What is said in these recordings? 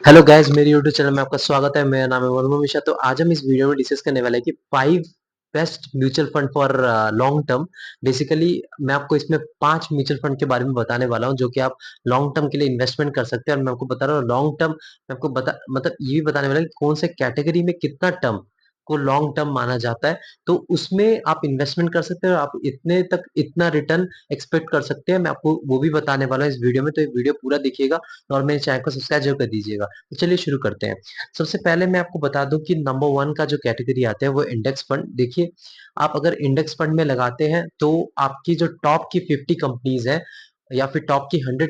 Hello guys, मेरे YouTube channel में आपका स्वागत है। मेरा नाम है वरुण मिश्रा। तो आज हम इस वीडियो में डिस्कस करने वाले हैं कि 5 best mutual fund for long term. Basically मैं आपको इसमें 5 म्यूचुअल फंड के बारे में बताने वाला हूं जो कि आप लॉन्ग टर्म के लिए इन्वेस्टमेंट कर सकते हैं। और मैं आपको बता रहा हूँ लॉन्ग टर्म, मैं आपको बता मतलब ये भी बताने वाला हूं कि कौन से कैटेगरी में कितना टर्म को लॉन्ग टर्म माना जाता है। तो उसमें आप इन्वेस्टमेंट कर सकते हैं और आप इतने तक इतना रिटर्न एक्सपेक्ट कर सकते हैं। मैं आपको वो भी बताने वाला हूँ इस वीडियो में, तो ये वीडियो पूरा देखिएगा और मेरे चैनल को सब्सक्राइब जरूर कर दीजिएगा। तो चलिए शुरू करते हैं। सबसे पहले मैं आपको बता दूं कि नंबर 1 का जो कैटेगरी आता है वो इंडेक्स फंड। देखिए, आप अगर इंडेक्स फंड में लगाते हैं तो आपकी जो टॉप की 50 कंपनीज है या फिर टॉप की 100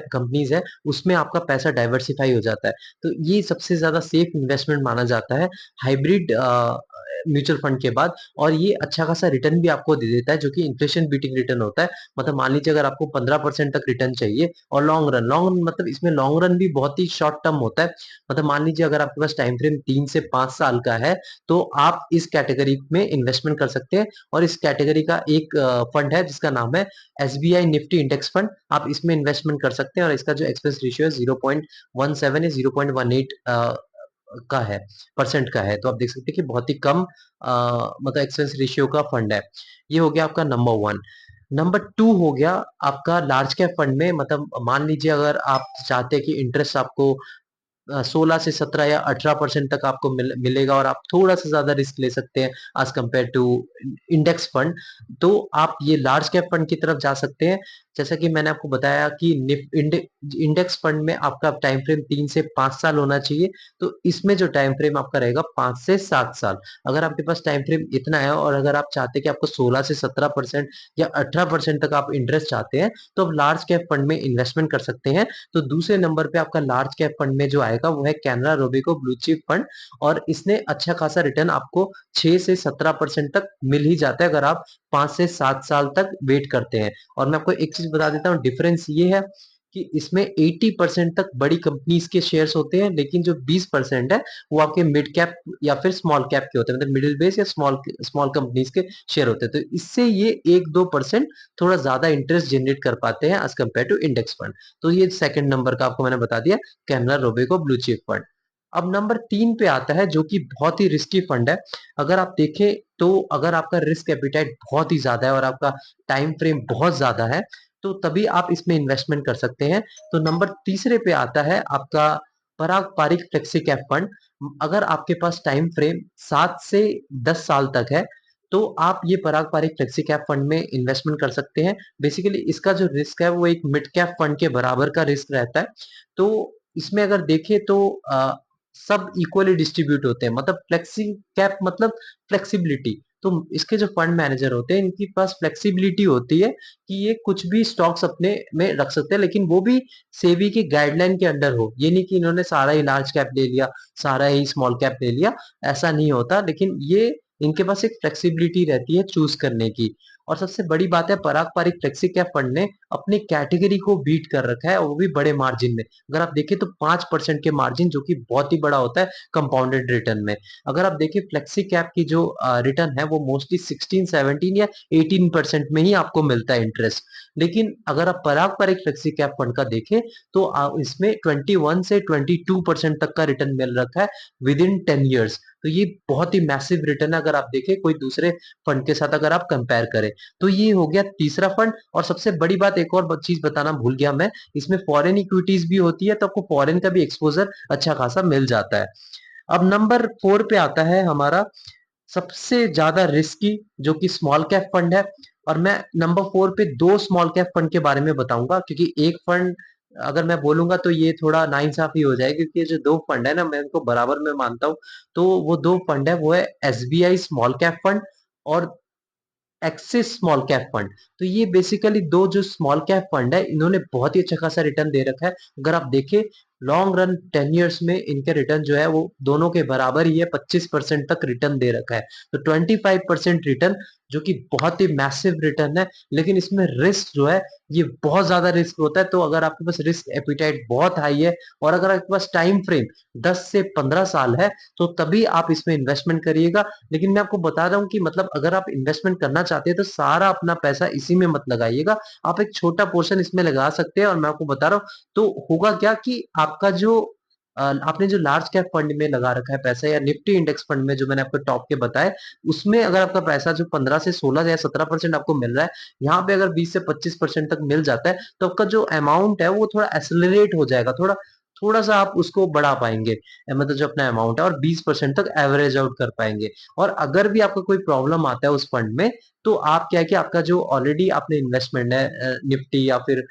कंपनीज है, उसमें आपका पैसा डाइवर्सिफाई हो जाता है। तो ये सबसे ज्यादा सेफ इन्वेस्टमेंट माना जाता है हाइब्रिड म्यूचुअल फंड के बाद। और ये अच्छा खासा रिटर्न भी आपको दे देता है जो कि इन्फ्लेशन बीटिंग रिटर्न होता है। मतलब मान लीजिए अगर आपको 15% तक रिटर्न चाहिए, और लॉन्ग रन मतलब इसमें लॉन्ग रन भी बहुत ही शॉर्ट टर्म होता है। मतलब मान लीजिए अगर आपके पास टाइम फ्रेम 3 से 5 साल का है, तो आप इस कैटेगरी में इन्वेस्टमेंट कर सकते हैं। और इस कैटेगरी का एक फंड है जिसका नाम है एसबीआई निफ्टी इंडेक्स फंड। आप इसमें इन्वेस्टमेंट कर सकते हैं और इसका जो एक्सपेंस रेशियो है 0.17 या 0.18 का है, परसेंट का है। तो आप देख सकते हैं कि बहुत ही कम मतलब एक्सपेंस रेशियो का फंड है। ये हो गया आपका नंबर 1। नंबर 2 हो गया आपका लार्ज कैप फंड में। मतलब मान लीजिए अगर आप चाहते हैं कि इंटरेस्ट आपको 16 से 17 या 18% तक आपको मिलेगा और आप थोड़ा सा ज्यादा रिस्क ले सकते हैं as compare to index fund, तो आप ये लार्ज कैप फंड की तरफ जा सकते हैं। जैसा कि मैंने आपको बताया कि इंडेक्स फंड में आपका टाइम फ्रेम 3 से 5 साल होना चाहिए। तो इसमें जो टाइम फ्रेम आपका रहेगा 5 से 7 साल। अगर आपके पास टाइम फ्रेम इतना है और अगर आप चाहते हैं कि आपको 16 से 17% या 18% तक आप इंटरेस्ट चाहते हैं, तो आप लार्ज कैप फंड में इन्वेस्टमेंट कर सकते हैं। तो दूसरे नंबर पे आपका लार्ज कैप फंड में जो आएगा वो है Canara Robeco blue chip fund. और इसने अच्छा खासा रिटर्न आपको 6 से 17% तक मिल ही जाता है अगर आप 5 से 7 साल तक वेट करते हैं। और मैं आपको एक चीज बता देता हूँ, डिफरेंस ये है कि इसमें 80% तक बड़ी कंपनीज के शेयर्स होते हैं, लेकिन जो 20% है वो आपके मिड कैप या फिर स्मॉल कैप के होते हैं। मतलब मिडिल बेस या स्मॉल स्मॉल कंपनीज के शेयर होते हैं। तो इससे ये 1-2% थोड़ा ज्यादा इंटरेस्ट जनरेट कर पाते हैं as compare to index fund. तो ये सेकंड नंबर का आपको मैंने बता दिया, Canara Robeco blue chip fund. अब नंबर 3 पे आता है जो कि बहुत ही रिस्की फंड है। अगर आप देखें तो अगर आपका रिस्क एपिटाइट बहुत ही ज्यादा है और आपका टाइम फ्रेम बहुत ज्यादा है, तो तभी आप इसमें इन्वेस्टमेंट कर सकते हैं। तो नंबर तीसरे पे आता है आपका पराग पारिक फ्लेक्सी कैप फंड। अगर आपके पास टाइम फ्रेम 7 से 10 साल तक है, तो आप ये पराग पारिक फ्लेक्सी कैप फंड में इन्वेस्टमेंट कर सकते हैं। बेसिकली इसका जो रिस्क है वो एक मिड कैप फंड के बराबर का रिस्क रहता है। तो इसमें अगर देखें तो सब इक्वली डिस्ट्रीब्यूट होते हैं। मतलब फ्लेक्सी कैप मतलब फ्लेक्सिबिलिटी। तो इसके जो फंड मैनेजर होते हैं इनके पास फ्लेक्सिबिलिटी होती है कि ये कुछ भी स्टॉक्स अपने में रख सकते हैं, लेकिन वो भी सेबी की गाइडलाइन के अंडर हो। ये नहीं कि इन्होंने सारा ही लार्ज कैप ले लिया, सारा ही स्मॉल कैप ले लिया, ऐसा नहीं होता। लेकिन ये इनके पास एक फ्लेक्सिबिलिटी रहती है चूज करने की। और सबसे बड़ी बात है, पराग पारिक फ्लेक्सी कैप फंड ने अपनी कैटेगरी को बीट कर रखा है, और वो भी बड़े मार्जिन में। अगर आप देखें तो 5% के मार्जिन, जो कि बहुत ही बड़ा होता है कंपाउंडेड रिटर्न में। अगर आप देखें फ्लेक्सी कैप की जो रिटर्न है वो मोस्टली 16, 17 या 18% में ही आपको मिलता है इंटरेस्ट। लेकिन अगर आप पराग पारिक फ्लेक्सी कैप फंड का देखें तो इसमें 21 से 22% तक का रिटर्न मिल रखा है विद इन 10 ईयर्स। तो ये बहुत ही मैसिव रिटर्न है अगर आप देखें कोई दूसरे फंड के साथ अगर आप कंपेयर करें। तो ये हो गया तीसरा फंड। और सबसे बड़ी बात, एक और चीज बताना भूल गया मैं, इसमें फॉरेन इक्विटीज भी होती है, तो आपको फॉरेन का भी एक्सपोजर अच्छा खासा मिल जाता है। अब नंबर 4 पे आता है हमारा सबसे ज्यादा रिस्की, जो कि स्मॉल कैप फंड है। और मैं नंबर 4 पे 2 स्मॉल कैप फंड के बारे में बताऊंगा, क्योंकि एक फंड अगर मैं बोलूंगा तो ये थोड़ा नाइंसाफी हो जाएगी, क्योंकि ये जो 2 फंड है ना, मैं इनको बराबर में मानता हूँ। तो वो 2 फंड है, वो है एसबीआई स्मॉल कैप फंड और एक्सिस स्मॉल कैप फंड। तो ये बेसिकली दो जो स्मॉल कैप फंड है, इन्होंने बहुत ही अच्छा खासा रिटर्न दे रखा है। अगर आप देखें लॉन्ग रन 10 ईयर्स में इनके रिटर्न जो है वो दोनों के बराबर ही है, 25% तक रिटर्न दे रखा है। तो 25% रिटर्न, जो कि बहुत ही मैसिव रिटर्न है। लेकिन इसमें रिस्क जो है ये बहुत ज्यादा रिस्क होता है। तो अगर आपके पास रिस्क एपिटाइट बहुत हाई है और अगर आपके पास टाइम फ्रेम 10 से 15 साल है, तो तभी आप इसमें इन्वेस्टमेंट करिएगा। लेकिन मैं आपको बता रहा हूँ कि मतलब अगर आप इन्वेस्टमेंट करना चाहते हैं तो सारा अपना पैसा इसी में मत लगाइएगा। आप एक छोटा पोर्शन इसमें लगा सकते हैं। और मैं आपको बता रहा हूँ तो होगा क्या कि आपका जो आपने जो लार्ज कैप फंड में लगा रखा है पैसा या निफ्टी इंडेक्स फंड में जो मैंने आपको टॉप के बताए, उसमें अगर आपका पैसा जो 15 से 16 या 17% आपको मिल रहा है, यहाँ पे अगर 20 से 25% तक मिल जाता है, तो आपका जो अमाउंट है वो थोड़ा एक्सेलरेट हो जाएगा, थोड़ा-सा आप उसको बढ़ा पाएँगे। मतलब जो अपना अमाउंट है और 20% तक एवरेज आउट कर पाएँगे। और अगर भी आपका कोई प्रॉब्लम आता है उस फंड में, तो आप क्या है कि आपका जो ऑलरेडी आपने इन्वेस्टमेंट है निफ्टी या फिर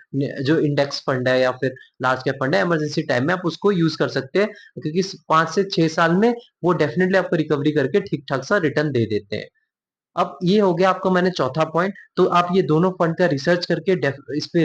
जो इंडेक्स फंड है या फिर लार्ज कैप फंड है, इमरजेंसी टाइम में आप उसको यूज कर सकते हैं, क्योंकि 5 से 6 साल में वो डेफिनेटली आपको रिकवरी करके ठीक ठाक सा रिटर्न दे देते हैं। अब ये हो गया आपको मैंने चौथा पॉइंट। तो आप ये दोनों फंड का रिसर्च करके इस पे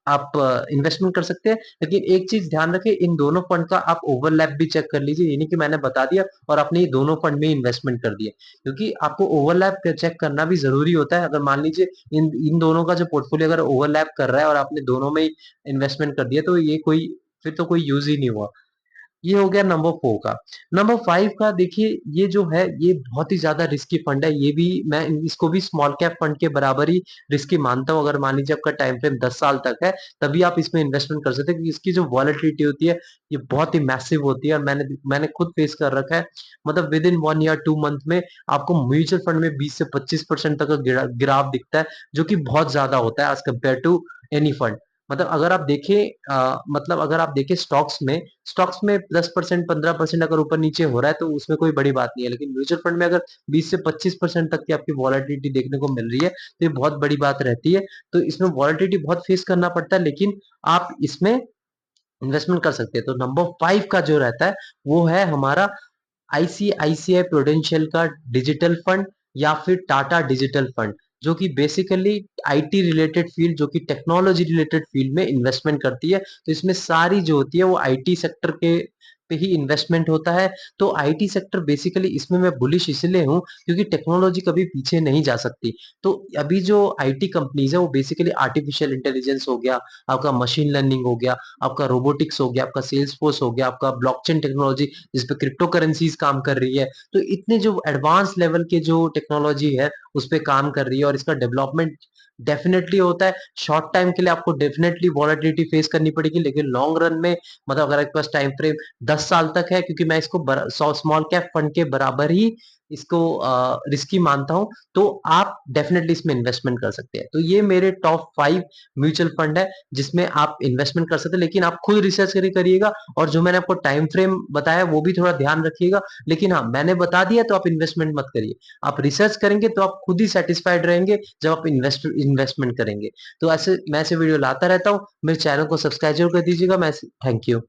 आप इन्वेस्टमेंट कर सकते हैं। लेकिन एक चीज ध्यान रखें, इन दोनों फंड का आप ओवरलैप भी चेक कर लीजिए। ये नहीं कि मैंने बता दिया और आपने ये दोनों फंड में इन्वेस्टमेंट कर दिया, क्योंकि आपको ओवरलैप चेक करना भी जरूरी होता है। अगर मान लीजिए इन इन दोनों का जो पोर्टफोलियो अगर ओवरलैप कर रहा है और आपने दोनों में ही इन्वेस्टमेंट कर दिया, तो ये कोई फिर तो कोई यूज ही नहीं हुआ। ये हो गया नंबर 4 का। नंबर 5 का देखिए, ये जो है ये बहुत ही ज़्यादा रिस्की फंड है। ये भी मैं इसको भी स्मॉल कैप फंड के बराबर ही रिस्की मानता हूँ। अगर मान लीजिए आपका टाइम फ्रेम 10 साल तक है, तभी आप इसमें इन्वेस्टमेंट कर सकते हैं, क्योंकि इसकी जो वॉलेटिलिटी होती है, ये बहुत ही मैसिव होती है और मैंने खुद फेस कर रखा है। मतलब विद इन 1 या 2 मंथ में आपको म्यूचुअल फंड में 20 से 25% तक का गिराव दिखता है, जो कि बहुत ज़्यादा होता है as compare to any fund. मतलब अगर आप देखें स्टॉक्स में 10% 15% अगर ऊपर नीचे हो रहा है, तो उसमें कोई बड़ी बात नहीं है। लेकिन म्यूचुअल फंड में अगर 20 से 25% तक की आपकी वॉलेटिलिटी देखने को मिल रही है, तो ये बहुत बड़ी बात रहती है। तो इसमें वॉलेटिलिटी बहुत फेस करना पड़ता है, लेकिन आप इसमें इन्वेस्टमेंट कर सकते हैं। तो नंबर 5 का जो रहता है, वो है हमारा आईसीआईसीआई प्रूडेंशियल का डिजिटल फंड या फिर टाटा डिजिटल फंड, जो कि बेसिकली आईटी रिलेटेड फील्ड, जो कि टेक्नोलॉजी रिलेटेड फील्ड में इन्वेस्टमेंट करती है। तो इसमें सारी जो होती है वो आईटी सेक्टर के पे ही इन्वेस्टमेंट होता है। तो आईटी सेक्टर बेसिकली इसमें मैं बुलिश इसलिए हूँ, क्योंकि टेक्नोलॉजी कभी पीछे नहीं जा सकती। तो अभी जो आईटी कंपनीज है वो बेसिकली आर्टिफिशियल इंटेलिजेंस हो गया, आपका मशीन लर्निंग हो गया, आपका रोबोटिक्स हो गया, आपका सेल्स फोर्स हो गया, आपका ब्लॉकचेन टेक्नोलॉजी जिस पे क्रिप्टो करेंसीज काम कर रही है। तो इतने जो एडवांस लेवल के जो टेक्नोलॉजी है उस पे काम कर रही है और इसका डेवलपमेंट डेफिनेटली होता है। शॉर्ट टाइम के लिए आपको डेफिनेटली वॉलेटिलिटी फेस करनी पड़ेगी, लेकिन लॉन्ग रन में, मतलब अगर आपके पास टाइम फ्रेम 10 साल तक है, क्योंकि मैं इसको स्मॉल कैप फंड के बराबर ही इसको रिस्की मानता हूं, तो आप डेफिनेटली इसमें इन्वेस्टमेंट कर सकते हैं। तो ये मेरे टॉप 5 म्यूचुअल फंड है जिसमें आप इन्वेस्टमेंट कर सकते हैं, लेकिन आप खुद रिसर्च करिएगा। और जो मैंने आपको टाइम फ्रेम बताया वो भी थोड़ा ध्यान रखिएगा। लेकिन हाँ, मैंने बता दिया तो आप इन्वेस्टमेंट मत करिए। आप रिसर्च करेंगे तो आप खुद ही सेटिस्फाइड रहेंगे जब आप इन्वेस्टमेंट करेंगे। तो ऐसे मैं ऐसे वीडियो लाता रहता हूँ। मेरे चैनल को सब्सक्राइब जरूर कर दीजिएगा। मैं थैंक यू।